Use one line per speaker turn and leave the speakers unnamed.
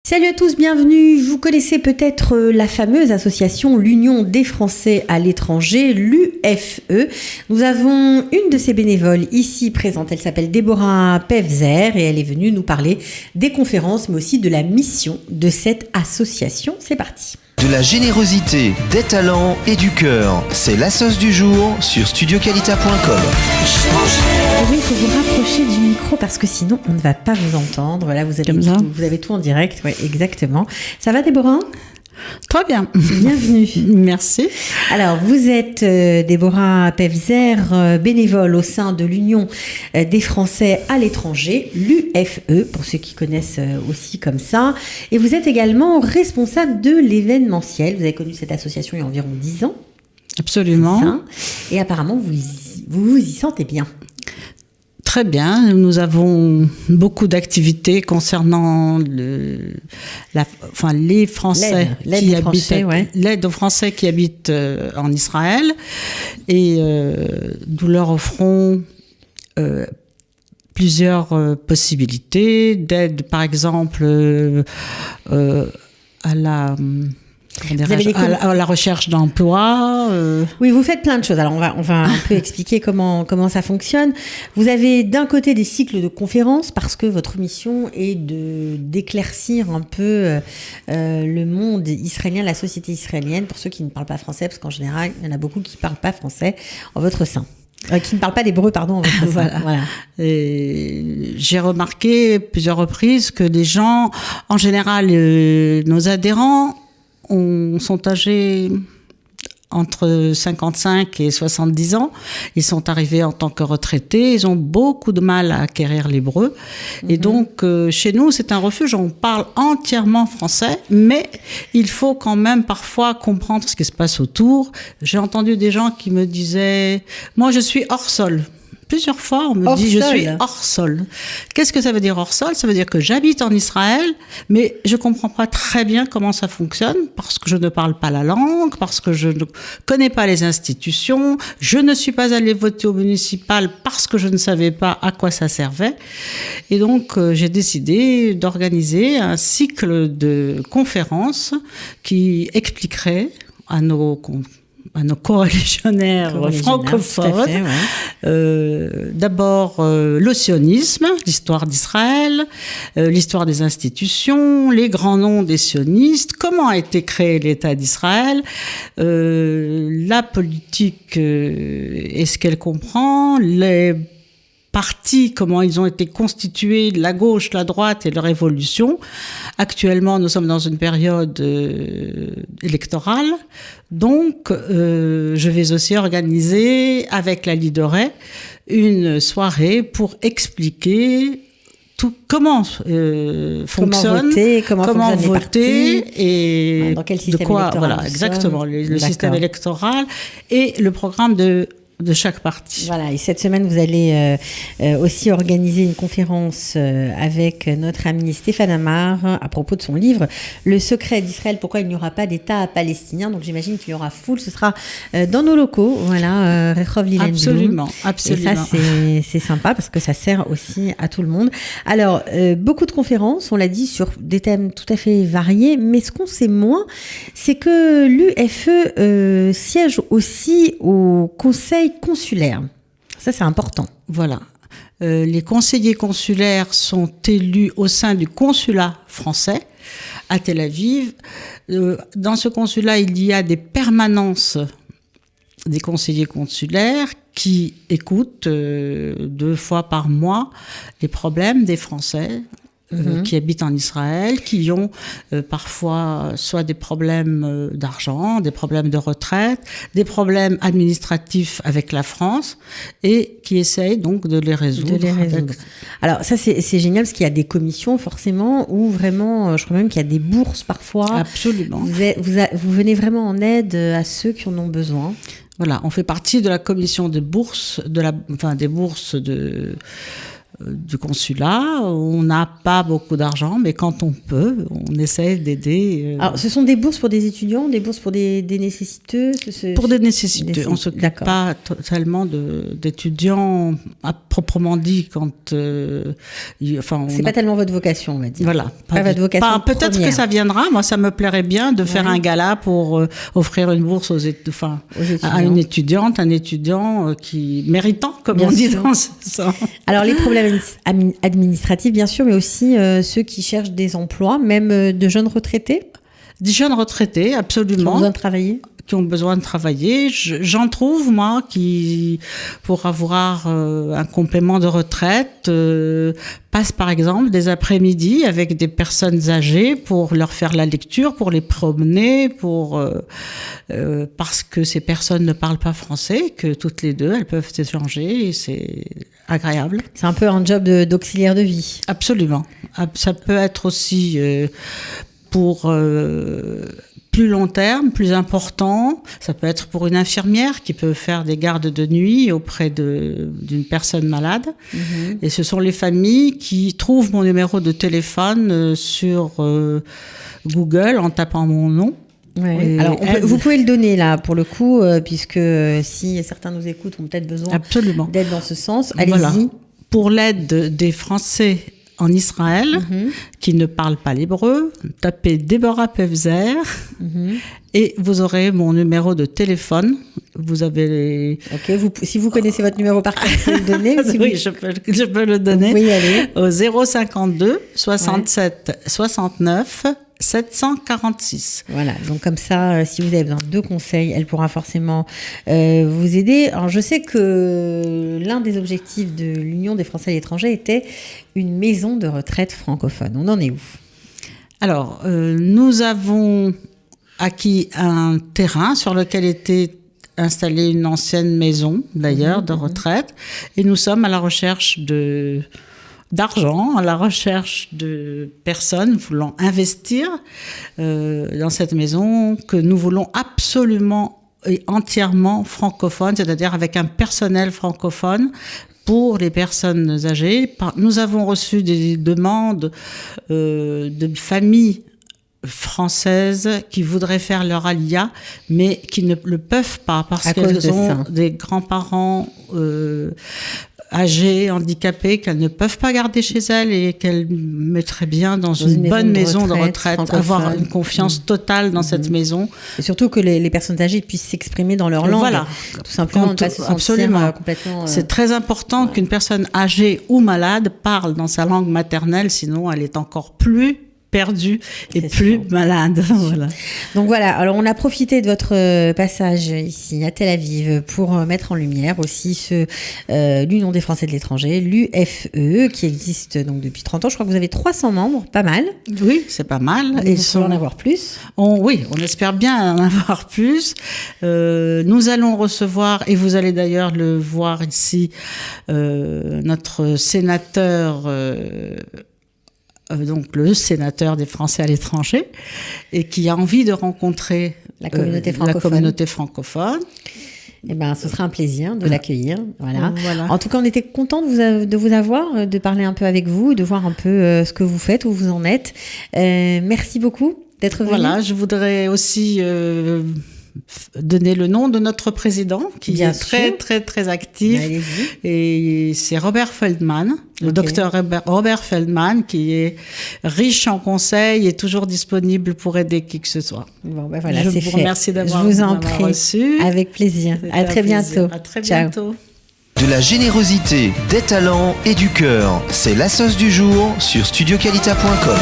Salut à tous, bienvenue. Vous connaissez peut-être la fameuse association l'Union des Français à l'étranger, l'UFE. Nous avons une de ses bénévoles ici présente. Elle s'appelle Déborah Pevzer et elle est venue nous parler des conférences mais aussi de la mission de cette association. C'est parti.
De la générosité, des talents et du cœur. C'est la sauce du jour sur studioqualita.com.
Oui, il faut vous rapprocher du micro parce que sinon on ne va pas vous entendre. Là, vous avez tout en direct. Oui, exactement. Ça va, Déborah ?
Très bien.
Bienvenue.
Merci.
Alors, vous êtes Déborah Pevzer, bénévole au sein de l'Union des Français à l'étranger, l'UFE, pour ceux qui connaissent aussi comme ça. Et vous êtes également responsable de l'événementiel. Vous avez connu cette association il y a environ 10 ans.
Absolument.
Et apparemment, vous y sentez bien.
Très bien. Nous avons beaucoup d'activités concernant les Français l'aide aux Français qui habitent en Israël. Et nous leur offrons plusieurs possibilités d'aide, par exemple, à la recherche d'emploi.
Oui, vous faites plein de choses. Alors, on va un peu expliquer comment ça fonctionne. Vous avez d'un côté des cycles de conférences parce que votre mission est d'éclaircir un peu le monde israélien, la société israélienne, pour ceux qui ne parlent pas français, parce qu'en général, il y en a beaucoup qui ne parlent pas français en votre sein. Qui ne parlent pas l'hébreu, pardon, en votre sein. Voilà.
Et j'ai remarqué plusieurs reprises que les gens, en général, nos adhérents, sont âgés entre 55 et 70 ans. Ils sont arrivés en tant que retraités. Ils ont beaucoup de mal à acquérir l'hébreu. Et donc, chez nous, c'est un refuge. On parle entièrement français, mais il faut quand même parfois comprendre ce qui se passe autour. J'ai entendu des gens qui me disaient « Moi, je suis hors sol ». Plusieurs fois, on me dit « Je suis hors sol ». Qu'est-ce que ça veut dire hors sol ? Ça veut dire que j'habite en Israël, mais je comprends pas très bien comment ça fonctionne, parce que je ne parle pas la langue, parce que je ne connais pas les institutions, je ne suis pas allée voter au municipal parce que je ne savais pas à quoi ça servait. Et donc, j'ai décidé d'organiser un cycle de conférences qui expliquerait à nos coreligionnaires francophones, d'abord le sionisme, l'histoire d'Israël, l'histoire des institutions, les grands noms des sionistes, comment a été créé l'État d'Israël, la politique et ce qu'elle comprend, les partis, comment ils ont été constitués, la gauche, la droite et leur évolution. Actuellement, nous sommes dans une période électorale. Donc, je vais aussi organiser avec la Leaderette une soirée pour expliquer comment fonctionne, comment voter et
dans quel système
électoral.
Voilà,
exactement, le système électoral et le programme de chaque parti.
Voilà, et cette semaine, vous allez aussi organiser une conférence avec notre ami Stéphane Amar à propos de son livre « Le secret d'Israël, pourquoi il n'y aura pas d'État palestinien ». Donc j'imagine qu'il y aura foule, ce sera dans nos locaux, voilà, Rehov Lilien.
Absolument.
Et ça, c'est sympa parce que ça sert aussi à tout le monde. Alors, beaucoup de conférences, on l'a dit, sur des thèmes tout à fait variés, mais ce qu'on sait moins, c'est que l'UFE siège aussi au Conseil consulaire. Ça, c'est important.
Voilà. Les conseillers consulaires sont élus au sein du consulat français à Tel Aviv. Dans ce consulat, il y a des permanences des conseillers consulaires qui écoutent 2 fois par mois les problèmes des Français qui habitent en Israël, qui ont parfois soit des problèmes d'argent, des problèmes de retraite, des problèmes administratifs avec la France, et qui essayent donc de les résoudre.
Alors ça, c'est génial parce qu'il y a des commissions forcément, ou vraiment, je crois même qu'il y a des bourses parfois.
Absolument.
Vous venez vraiment en aide à ceux qui en ont besoin.
Voilà, on fait partie de la commission de bourses, des bourses du consulat. On n'a pas beaucoup d'argent, mais quand on peut, on essaie d'aider.
Alors, ce sont des bourses pour des étudiants, des bourses pour des nécessiteux
Pour des nécessiteux. On ne s'occupe pas tellement d'étudiants à proprement dit quand...
c'est pas tellement votre vocation, on va dire.
Voilà.
Pas votre vocation
peut-être
première.
Que ça viendra. Moi, ça me plairait bien de faire un gala pour offrir une bourse à une étudiante, un étudiant qui méritant, comme bien on dit dans ce sens.
Alors, les problèmes administratifs, bien sûr, mais aussi ceux qui cherchent des emplois, même de jeunes retraités.
Des jeunes retraités, absolument.
Qui ont besoin de travailler.
Qui ont besoin de travailler. J'en trouve, moi, qui, pour avoir un complément de retraite, passent par exemple des après-midi avec des personnes âgées pour leur faire la lecture, pour les promener, parce que ces personnes ne parlent pas français, que toutes les deux, elles peuvent s'échanger et c'est agréable.
C'est un peu un job d'auxiliaire de vie.
Absolument. Ça peut être aussi pour... plus long terme, plus important. Ça peut être pour une infirmière qui peut faire des gardes de nuit auprès d'une personne malade. Mm-hmm. Et ce sont les familles qui trouvent mon numéro de téléphone sur Google en tapant mon nom.
Ouais. Alors, vous pouvez le donner là pour le coup, puisque si certains nous écoutent, ont peut-être besoin d'aide dans ce sens. Allez-y. Voilà.
Pour l'aide des Français en Israël, qui ne parlent pas l'hébreu, tapez Déborah Pevzer et vous aurez mon numéro de téléphone. Vous avez
si vous connaissez votre numéro par cœur, vous pouvez le donner.
Oui, je peux le donner.
Oui, allez.
Au 052 67 69 746.
Voilà, donc comme ça, si vous avez besoin de conseils, elle pourra forcément vous aider. Alors, je sais que l'un des objectifs de l'Union des Français à l'étranger était une maison de retraite francophone. On en est où ?
Alors, nous avons acquis un terrain sur lequel était installée une ancienne maison, d'ailleurs, de retraite, et nous sommes à la recherche d'argent, à la recherche de personnes voulant investir dans cette maison que nous voulons absolument et entièrement francophone, c'est-à-dire avec un personnel francophone pour les personnes âgées. Nous avons reçu des demandes de familles françaises qui voudraient faire leur alia, mais qui ne le peuvent pas parce qu'elles ont des grands-parents âgées, handicapées, qu'elles ne peuvent pas garder chez elles et qu'elles mettraient bien dans une bonne maison de retraite, avoir une confiance totale dans cette maison.
Et surtout que les personnes âgées puissent s'exprimer dans leur langue.
Voilà.
Tout simplement, pas se sentir complètement...
C'est très important qu'une personne âgée ou malade parle dans sa langue maternelle, sinon elle est encore plus perdue et plus malade. Voilà. Donc
voilà, alors on a profité de votre passage ici à Tel Aviv pour mettre en lumière aussi l'Union des Français de l'étranger, l'UFE, qui existe donc depuis 30 ans. Je crois que vous avez 300 membres, pas mal.
Oui, c'est pas mal.
Et vous pouvez en avoir plus.
Oui, on espère bien en avoir plus. Nous allons recevoir, et vous allez d'ailleurs le voir ici, notre sénateur... donc le sénateur des Français à l'étranger, et qui a envie de rencontrer la communauté francophone.
Eh ben, ce sera un plaisir de l'accueillir. Voilà. En tout cas, on était contents de vous avoir, de parler un peu avec vous, de voir un peu ce que vous faites, où vous en êtes. Merci beaucoup d'être venu.
Voilà, je voudrais aussi... donner le nom de notre président qui est très très très actif, et c'est Robert Feldman, le docteur Robert Feldman, qui est riche en conseils et toujours disponible pour aider qui que ce soit.
Bon, ben voilà,
je vous remercie d'avoir reçu.
Avec plaisir. À très bientôt.
À très bientôt.
De la générosité, des talents et du cœur, c'est la sauce du jour sur studioqualita.com.